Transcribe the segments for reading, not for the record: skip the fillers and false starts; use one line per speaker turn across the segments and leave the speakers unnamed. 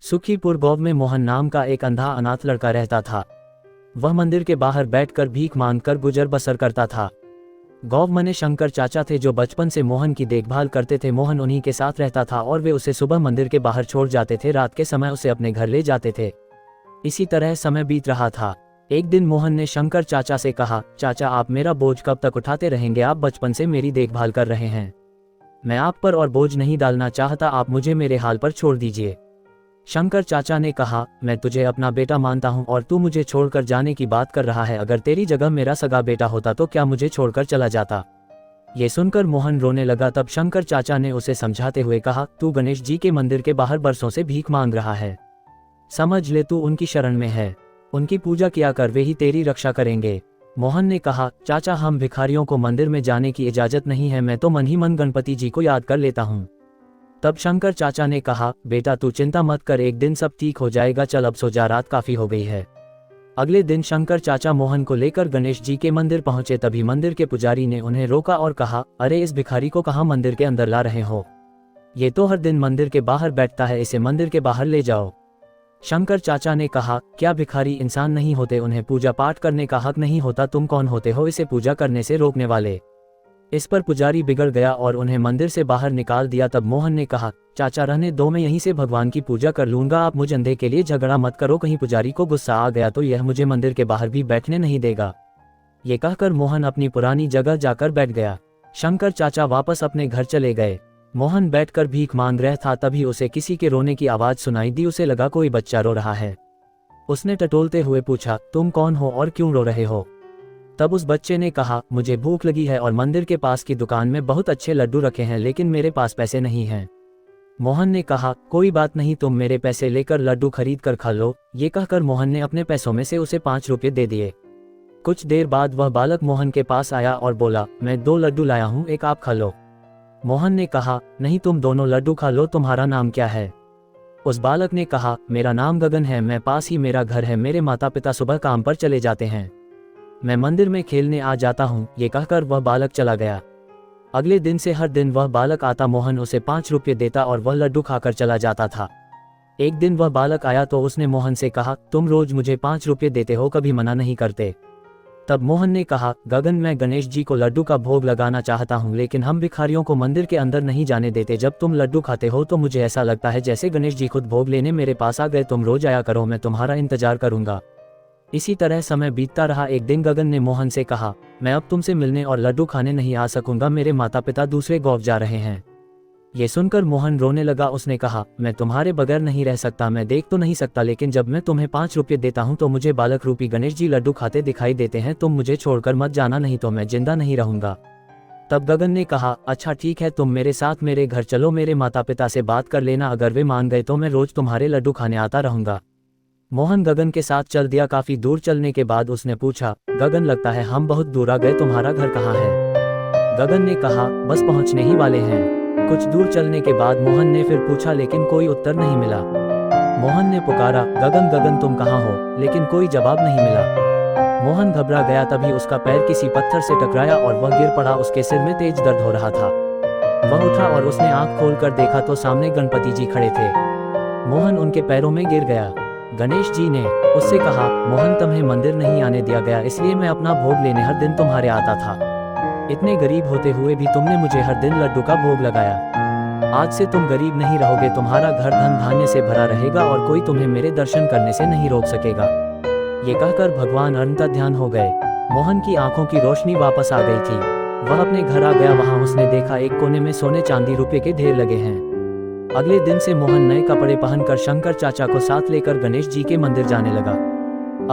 सुखीपुर गांव में मोहन नाम का एक अंधा अनाथ लड़का रहता था। वह मंदिर के बाहर बैठकर भीख मांगकर गुजर बसर करता था। गांव में शंकर चाचा थे जो बचपन से मोहन की देखभाल करते थे। मोहन उन्हीं के साथ रहता था और वे उसे सुबह मंदिर के बाहर छोड़ जाते थे, रात के समय उसे अपने घर ले जाते थे। इसी तरह समय बीत रहा था। एक दिन मोहन ने शंकर चाचा से कहा, चाचा आप मेरा बोझ कब तक उठाते रहेंगे? आप बचपन से मेरी देखभाल कर रहे हैं, मैं आप पर और बोझ नहीं डालना चाहता, आप मुझे मेरे हाल पर छोड़ दीजिए। शंकर चाचा ने कहा, मैं तुझे अपना बेटा मानता हूं और तू मुझे छोड़कर जाने की बात कर रहा है। अगर तेरी जगह मेरा सगा बेटा होता तो क्या मुझे छोड़कर चला जाता? ये सुनकर मोहन रोने लगा। तब शंकर चाचा ने उसे समझाते हुए कहा, तू गणेश जी के मंदिर के बाहर बरसों से भीख मांग रहा है, समझ ले तू उनकी शरण में है, उनकी पूजा किया कर, वे ही तेरी रक्षा करेंगे। मोहन ने कहा, चाचा हम भिखारियों को मंदिर में जाने की इजाजत नहीं है, मैं तो मन ही मन गणपति जी को याद कर लेता हूँ। तब शंकर चाचा ने कहा, बेटा तू चिंता मत कर, एक दिन सब ठीक हो जाएगा, चल अब सो जा, रात काफी हो गई है। अगले दिन शंकर चाचा मोहन को लेकर गणेश जी के मंदिर पहुंचे। तभी मंदिर के पुजारी ने उन्हें रोका और कहा, अरे इस भिखारी को कहाँ मंदिर के अंदर ला रहे हो? ये तो हर दिन मंदिर के बाहर बैठता है, इसे मंदिर के बाहर ले जाओ। शंकर चाचा ने कहा, क्या भिखारी इंसान नहीं होते? उन्हें पूजा पाठ करने का हक नहीं होता? तुम कौन होते हो इसे पूजा करने से रोकने वाले? इस पर पुजारी बिगड़ गया और उन्हें मंदिर से बाहर निकाल दिया। तब मोहन ने कहा, चाचा रहने दो, मैं यहीं से भगवान की पूजा कर लूंगा, आप मुझ अंधे के लिए झगड़ा मत करो, कहीं पुजारी को गुस्सा आ गया तो यह मुझे मंदिर के बाहर भी बैठने नहीं देगा। ये कहकर मोहन अपनी पुरानी जगह जाकर बैठ गया। शंकर चाचा वापस अपने घर चले गए। मोहन बैठकर भीख मांग रहा था, तभी उसे किसी के रोने की आवाज सुनाई दी। उसे लगा कोई बच्चा रो रहा है। उसने टटोलते हुए पूछा, तुम कौन हो और क्यों रो रहे हो? तब उस बच्चे ने कहा, मुझे भूख लगी है और मंदिर के पास की दुकान में बहुत अच्छे लड्डू रखे हैं, लेकिन मेरे पास पैसे नहीं हैं। मोहन ने कहा, कोई बात नहीं, तुम मेरे पैसे लेकर लड्डू खरीद कर खा लो। ये कहकर मोहन ने अपने पैसों में से उसे 5 रुपये दे दिए। कुछ देर बाद वह बालक मोहन के पास आया और बोला, मैं 2 लड्डू लाया हूँ, एक आप खा लो। मोहन ने कहा, नहीं तुम दोनों लड्डू खा लो, तुम्हारा नाम क्या है? उस बालक ने कहा, मेरा नाम गगन है, मैं पास ही मेरा घर है, मेरे माता पिता सुबह काम पर चले जाते हैं, मैं मंदिर में खेलने आ जाता हूँ। ये कहकर वह बालक चला गया। अगले दिन से हर दिन वह बालक आता, मोहन उसे 5 रुपये देता और वह लड्डू खाकर चला जाता था। एक दिन वह बालक आया तो उसने मोहन से कहा, तुम रोज मुझे 5 रुपये देते हो, कभी मना नहीं करते। तब मोहन ने कहा, गगन मैं गणेश जी को लड्डू का भोग लगाना चाहता हूँ, लेकिन हम भिखारियों को मंदिर के अंदर नहीं जाने देते। जब तुम लड्डू खाते हो तो मुझे ऐसा लगता है जैसे गणेश जी खुद भोग लेने मेरे पास आ गए, तुम रोज आया करो, मैं तुम्हारा इंतजार करूंगा। इसी तरह समय बीतता रहा। एक दिन गगन ने मोहन से कहा, मैं अब तुमसे मिलने और लड्डू खाने नहीं आ सकूंगा, मेरे माता पिता दूसरे गांव जा रहे हैं। ये सुनकर मोहन रोने लगा। उसने कहा, मैं तुम्हारे बगैर नहीं रह सकता, मैं देख तो नहीं सकता, लेकिन जब मैं तुम्हें 5 रुपये देता हूँ तो मुझे बालक रूपी गणेश जी लड्डू खाते दिखाई देते हैं। तुम मुझे छोड़कर मत जाना, नहीं तो मैं जिंदा नहीं रहूंगा। तब गगन ने कहा, अच्छा ठीक है, तुम मेरे साथ मेरे घर चलो, मेरे माता पिता से बात कर लेना, अगर वे मान गए तो मैं रोज तुम्हारे लड्डू खाने आता रहूंगा। मोहन गगन के साथ चल दिया। काफी दूर चलने के बाद उसने पूछा, गगन लगता है हम बहुत दूर आ गए, तुम्हारा घर कहाँ है? गगन ने कहा, बस पहुंचने ही वाले हैं। कुछ दूर चलने के बाद मोहन ने फिर पूछा, लेकिन कोई उत्तर नहीं मिला। मोहन ने पुकारा, गगन गगन तुम कहाँ हो? लेकिन कोई जवाब नहीं मिला। मोहन घबरा गया। तभी उसका पैर किसी पत्थर से टकराया और वह गिर पड़ा। उसके सिर में तेज दर्द हो रहा था। वह उठा और उसने आंख खोलकर देखा तो सामने गणपति जी खड़े थे। मोहन उनके पैरों में गिर गया। गणेश जी ने उससे कहा, मोहन तुम्हें मंदिर नहीं आने दिया गया, इसलिए मैं अपना भोग लेने हर दिन तुम्हारे आता था। इतने गरीब होते हुए भी तुमने मुझे हर दिन लड्डू का भोग लगाया। आज से तुम गरीब नहीं रहोगे, तुम्हारा घर धन धान्य से भरा रहेगा और कोई तुम्हें मेरे दर्शन करने से नहीं रोक सकेगा। ये कहकर भगवान अनंत ध्यान हो गए। मोहन की आंखों की रोशनी वापस आ गई थी। वह अपने घर आ गया। वहां उसने देखा एक कोने में सोने चांदी रुपये के ढेर लगे हैं। अगले दिन से मोहन नए कपड़े पहनकर शंकर चाचा को साथ लेकर गणेश जी के मंदिर जाने लगा।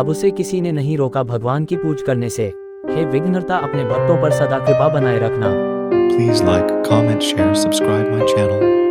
अब उसे किसी ने नहीं रोका भगवान की पूजा करने से। हे विघ्नहर्ता, अपने भक्तों पर सदा कृपा बनाए रखना।
Please like, comment, share, subscribe my channel.